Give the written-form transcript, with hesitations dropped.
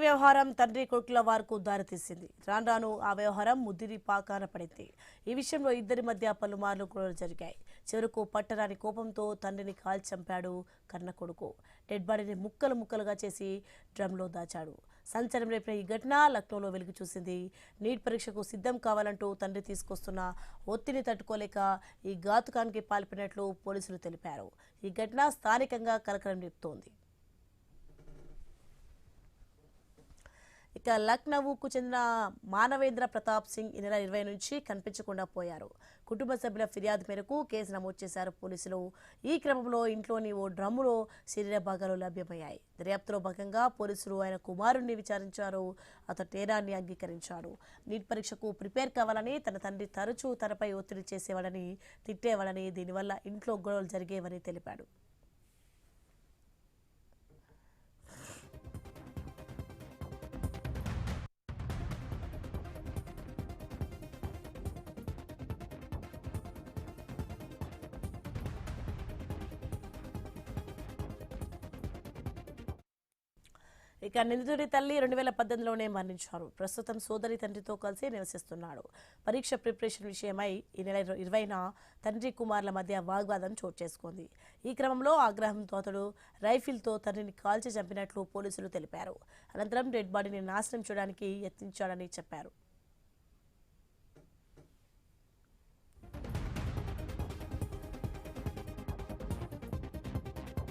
వ్యవహారం తండ్రి కొడుకుల వారికి దారితీసింది. రాను ఆ వ్యవహారం ముద్దిరి పాకాన పడింది. ఈ విషయంలో ఇద్దరి మధ్య పలుమార్లు గొడవలు జరిగాయి. చివరకు పట్టరాని కోపంతో తండ్రిని కాల్చి చంపాడు కన్న కొడుకు. డెడ్ బాడీని ముక్కలు ముక్కలుగా చేసి డ్రమ్లో దాచాడు. సంచలనం రేపిన ఈ ఘటన లక్నోలో వెలుగు చూసింది. నీట్ పరీక్షకు సిద్ధం కావాలంటూ తండ్రి తీసుకొస్తున్న ఒత్తిడిని తట్టుకోలేక ఈ ఘాతుకానికి పాల్పడినట్లు పోలీసులు తెలిపారు. ఈ ఘటన స్థానికంగా కలకలం రేపుతోంది. ఇక లక్నోకు చెందిన మానవేంద్ర ప్రతాప్ సింగ్ ఈ నెల 20 నుంచి కనిపించకుండా పోయారు. కుటుంబ సభ్యుల ఫిర్యాదు మేరకు కేసు నమోదు చేశారు పోలీసులు. ఈ క్రమంలో ఇంట్లోని ఓ డ్రమ్ములో శరీర భాగాలు లభ్యమయ్యాయి. దర్యాప్తులో భాగంగా పోలీసులు ఆయన కుమారుణ్ణి విచారించారు. అతను నేరాన్ని అంగీకరించాడు. నీట్ పరీక్షకు ప్రిపేర్ కావాలని తన తండ్రి తరచూ తనపై ఒత్తిడి చేసేవాడని, తిట్టేవాడని, దీనివల్ల ఇంట్లో గొడవలు జరిగేవని తెలిపాడు. ఇక నిందితుడి తల్లి 2018లోనే మరణించారు. ప్రస్తుతం సోదరి తండ్రితో కలిసి నివసిస్తున్నాడు. పరీక్ష ప్రిపరేషన్ విషయమై ఈ నెల 20న తండ్రి కుమార్ల మధ్య వాగ్వాదం చోటు చేసుకుంది. ఈ క్రమంలో ఆగ్రహంతో అతడు రైఫిల్తో తండ్రిని కాల్చి చంపినట్లు పోలీసులు తెలిపారు. అనంతరం డెడ్ బాడీని నాశనం చేయడానికి యత్నించాడని చెప్పారు.